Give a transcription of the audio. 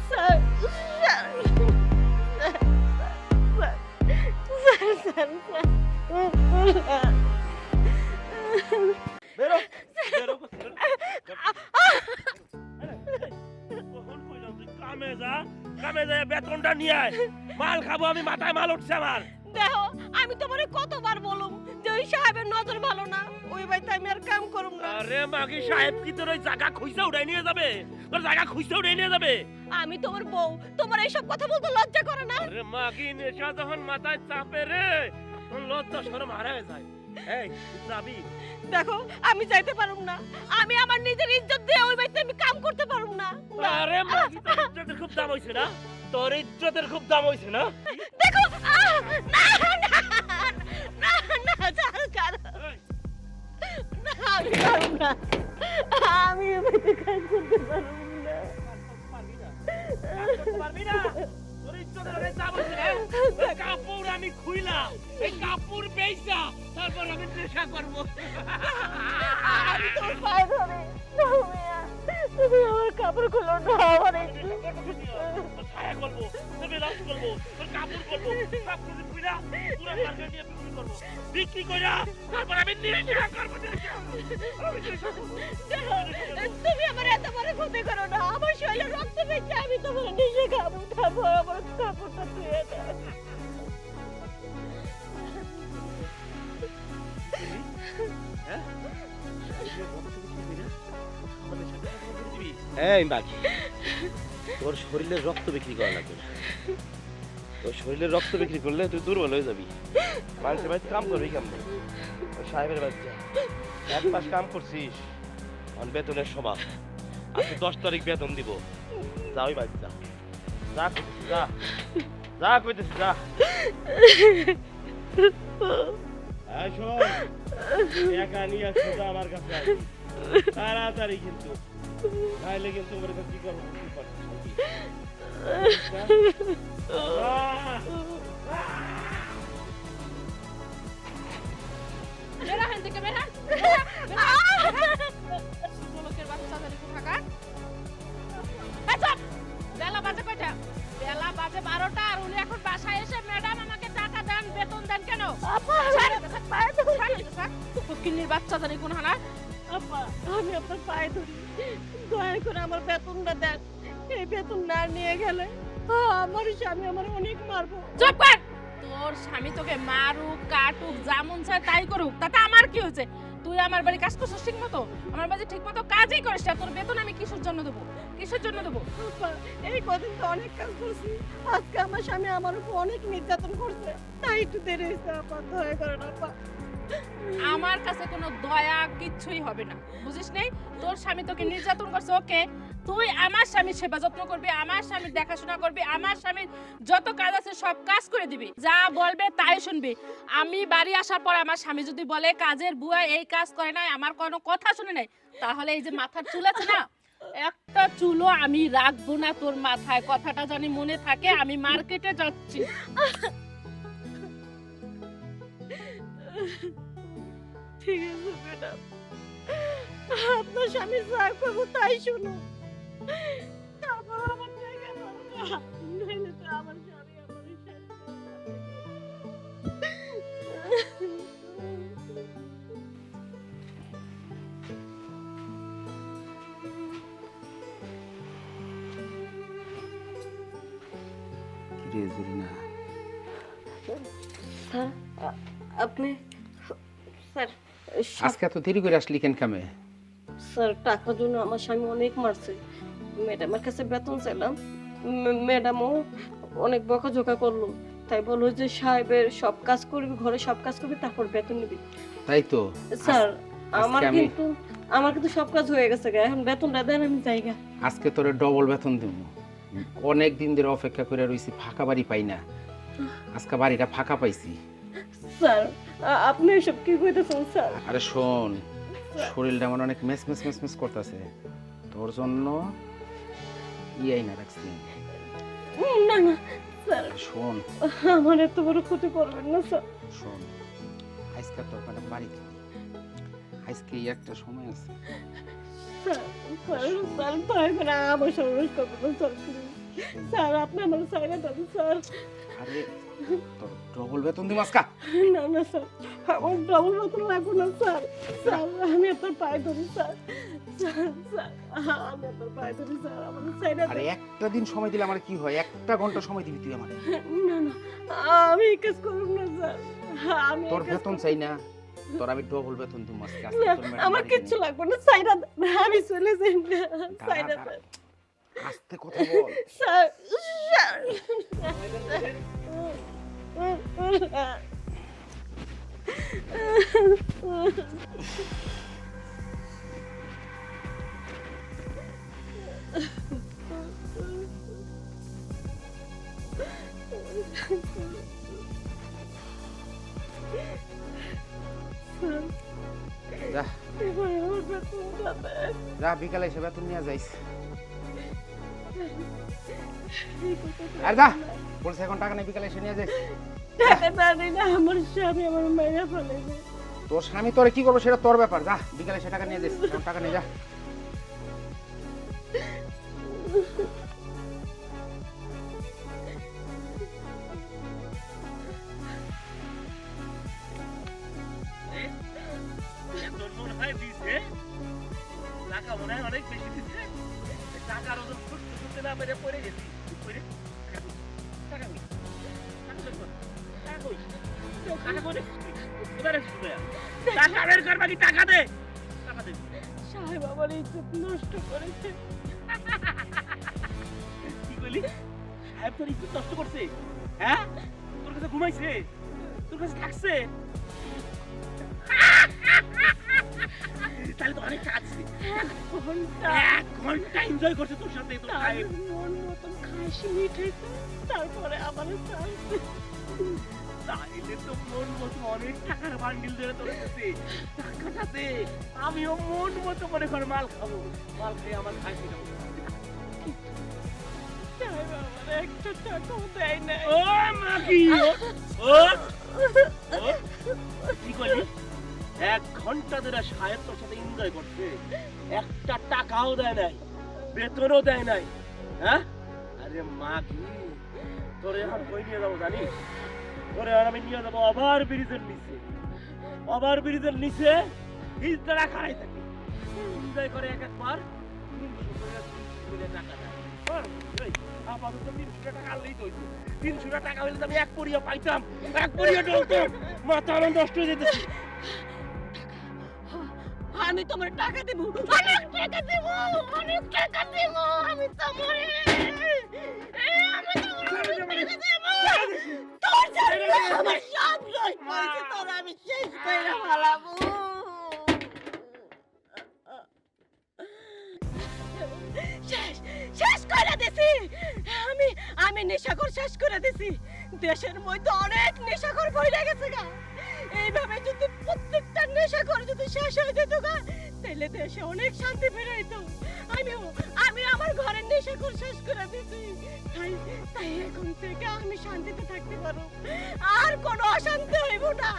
Sir বেরো বেরো কখন কইলাম তুই কামে যা বেতনটা নিয়ে আয় মাল খাবো আমি মাথায় মাল উঠছে আমার দেখো আমি তোমারে কতবার বলুম যে ওই সাহেবের নজর ভালো না ওই বাড়িতে আমি আর কাম করুম না। আরে মাগি সাহেব কি তোর ওই জায়গা খুঁজে উঠাই নিয়ে যাবে তোর জায়গা খুঁজে উঠাই নিয়ে যাবে আমি তোমার বউ, তোমার এইসব কথা বলতে লজ্জা করে না? আরে মাগি নেশা যখন মাথায় চাপে রে তখন লজ্জা শরম হারায় যায় এই যাবি দেখো আমি যাইতে পারুম না, আমি আমার নিজের ইজ্জত দিয়ে ওই বাড়িতে আমি কাম করতে পারুম না। আরে মাগি তোর ইজ্জতের খুব দাম হইছে না তোর ইজ্জতের খুব দাম হইছে না দেখো না না না না ছাড়ো ছাড়ো না আমি পারুম না, আমি ওই বাড়িতে কাজ করতে পারুম না। পারবি না তোর ইজ্জতের অনেক দাম হইছে না ওই কাপড় আমি খুইলাম এই কাপড় বেচা তারপর আমি নেশা করব আমি তোর পায়ে ধরে তুমি আমার কাপড় খুলো না, আমার ছায়া করবো তোকে লাশ করবো তোর কাপড় করবো সব কিছু খুইলা পুরো মার্কেট নিয়ে বিক্রি কইরা তারপর আমি নেশা করবো তুমি আমার এত বড় ক্ষতি করো না, আমার শরীরে রক্ত বেঁচে আমি তোমার নিজে খাবো, তারপর আমার কাপড়টা ধুয়ে দাও। এই বাকি তোর শরীরের রক্ত বিক্রি করা লাগবে না তোর শরীরের রক্ত বিক্রি করলে তুই দুর্বল হয়ে যাবি মানুষের বাড়িতে কাম করবি কেমন সাহেবের বাচ্চা 1 মাস কাম করছিস অন বেতনের সময় আজকে 10 তারিখ বেতন দিব যা ওই বাচ্চা যা যা যা কইতেছি যা এই শোন টাকা নিয়ে আসো আমার কাছে তাড়াতাড়ি কিন্তু তাইলে কিন্তু ওর কি করব কি করব বেরা হেন থেকে বেরা লোকের বাচ্চা জানি কোথাকার বেলা বাজে কয়টা বেলা বাজে 12টা আর উনি এখন বাসায় এসে ম্যাডাম আমাকে টাকা দেন বেতন দেন কেন কিন্নির বাচ্চা জানি কোন হানা আপা আমি আপনার পায়ে ধরি, দয়া করে আমার বেতনটা দেন, এই বেতন না নিয়ে গেলে আমার স্বামী আমার অনেক মারবো। চুপ কর, তোর স্বামী তোকে মারুক কাটুক যেমন চায় তাই করুক তাতে আমার কি হয়েছে? তুই আমার বাড়ি কাজ করছিস ঠিক মতো, আমার বাড়ি ঠিক মতো কাজই করিস না, তোর বেতন আমি কিসের জন্য দেবো? কিসের জন্য দেবো? আপা এই কদিন তো অনেক কাজ করছি, আজকে আমার স্বামী আমার উপর অনেক নির্যাতন করছে, তাই একটু দেরি হয়েছে। আপা দয়া করেন আপা। আমার কাছে কোনো দয়া কিচ্ছুই হবে না, বুঝিস নাই? তোর স্বামী তোকে নির্যাতন করছে, ওকে তুই আমার স্বামীর সেবা যত্ন করবি, আমার স্বামীর দেখাশোনা করবি, আমার স্বামীর যত কাজ আছে সব কাজ করে দিবি, যা বলবে তাই শুনবি। আমি বাড়ি আসার পর আমার স্বামী যদি বলে কাজের বুয়া এই কাজ করে নাই, আমার কোনো কথা শুনে নাই, তাহলে এই যে মাথার চুল আছে না, একটা চুলও আমি রাখবো না তোর মাথায়, কথাটা জানি মনে থাকে। আমি মার্কেটে যাচ্ছি। ঠিক আছে ম্যাডাম, আপনার স্বামী যা করবো তাই শুনো, তারপর আমার জায়গা দরকার, নইলে তো আমার স্বামী আমার স্যার আপনি স্যার আজকে এত দেরি করে আসলি কেন কামে? স্যার টাকার জন্য আমার স্বামী অনেক মারছে, ম্যাডামের কাছে বেতন চাইলাম, ম্যাডামও অনেক বকাঝকা করলো, তাই বললো যে সাহেবের সব কাজ করবি, ঘরে সব কাজ করবি, তারপর বেতন নিবি। তাই তো স্যার আজকে আমার কিন্তু সব কাজ হয়ে গেছে, এখন বেতনটা দেন আমি জায়গা। আজকে তোরে ডবল বেতন দেব। অনেক দিন ধরে অপেক্ষা করে রইছি, ফাঁকা বাড়ি পাই না, আজকে বাড়িটা ফাঁকা পাইছি। স্যার আপনি এসব কি কইতেছেন স্যার? আরে শোন, শরীরটা আমার অনেক মেস মেস মেস মেস করতেছে, তোর জন্য ইয়াই না রাখছি। না না স্যার শোন, আমার এত বড় ক্ষতি করবেন না স্যার। শোন, আজকে তোর মানে বাড়ি থেকে আজকে একটা সময় আছে, স্যার স্যার দয়া করে আমার সর্বনাশ করবেন না, স্যার প্লিজ। স্যার আপনি আমার সাইরা দেন স্যার। আরে তোর ডবল বেতন দিম আজকা। না না স্যার, আমার ডবল বেতন লাগবে না স্যার। স্যার আমি আপনার পায়ে ধরি স্যার। স্যার স্যার আমি আপনার পায়ে ধরি স্যার, আমার সাইরা আরে দেন। একটা দিন সময় দিলে আমার কি হয়? 1 ঘন্টা সময় দিবি তুই আমারে। না না আমি এই কাজ করব না স্যার, আমি তোর এই কাজ বেতন চাই না, তোর আমি ডবল বেতন দিম আজকে। না, আমার কিচ্ছু লাগবে না, সাইরা দেন, আমি চলে যাই না, সাইরা দেন আস্তে কথা বল। স্যার। স্যার যা এবার আমার বেতন দেন। যা, বিকালে এসে বেতন নিয়ে যাইস। আর যা, বলছে এখন টাকা নেই, বিকালে এসে নিয়ে যাইস। টাকা না দিলে আমার স্বামী আমার মাইরা ফেলাইবে। তোর স্বামী তোরে কি করবো সেটা তোর ব্যাপার। যা, বিকালে এসে টাকা নিয়ে যাইস। এখন টাকা নিয়ে যা। বেতন মনে হয় দিছে, টাকা মনে হয় অনেক বেশি দিছে। টাকার ওজন ছুটতে না পেরে পড়ে গেছি। পড়ে টাকা কই? টাকা বের কর। টাকা কই? টাকা কই রে? এবারে শুনে আয়। টাকা বের কর, বাকি টাকা দে। টাকা দে। সাহেব আমার ইজ্জত নষ্ট করেছে। কি কইলি? সাহেব তোর ইজ্জত নষ্ট করছে? হ্যাঁ? তোর কাছে ঘুমাইছে? তোর কাছে থাকছে? তাহলে তো অনেক টাকা দিছে। ঘন্টা 1 ঘন্টা এনজয় করছে তোর সাথে তোর তার সাহেব। মন মতন খাসি মিঠাইছে, তারপরে আমার সাহেব তাইলে তো মন মতো অনেক টাকার বান্ডিল ধরে তোর কাছে। টাকাটা দে, আমিও মন মতো করে ঘর মাল খাবো। মাল খেয়ে আমার খাইতে যাবো। সাহেব আমার একটা টাকাও দেয় না। ও মাগি, ও ও কি কইলি? 1 ঘন্টা ধরে সাহেব তোর সাথে এনজয় করছে, একটা টাকাও দেয় নাই, বেতনও দেয় নাই। হ্যাঁ? আরে মাগি, তোরে এখন কই নিয়ে যাবো জানিস? তোরে আর আমি নিয়ে যাবো ওভার ব্রিজের নিচে। ওভার ব্রিজের নিচে হিজড়া খাড়াই থাকে, এনজয় করে এক একবার 300 করে টাকা দেয়। এই, আপাতত 300 টাকা আনলেই তো হইতো। 300 টাকা হইলে তো আমি 1 পরিয়া পাইতাম, 1 পরিয়া ডলতাম। মাথা আমার নষ্ট হয়ে যেতেছে। আমি তোমার টাকা দেব, অনেক টাকা দেব, অনেক টাকা দেব, আমি তোমার আমি তোমার টাকা দেব। তোর জন্য আমার সব নষ্ট হয়েছে, তোর আমি শেষ করে ফেলাবো। শেষ শেষ করে দিছি আমি, আমি নেশাখোর শেষ করে দিছি। দেশের মধ্যে অনেক নেশাখোর ভইরা গেছে গা। এইভাবে যদি প্রত্যেকটা নেশাখোর যদি শেষ হয়ে যেত গা, তাহলে দেশে অনেক শান্তি ফিরাইতো। আমি আমার ঘরের নেশাখোর শেষ করে দিছি। তাই তাই এখন থেকে আমি শান্তিতে থাকতে পারবো, আর কোনো অশান্তি হইব না।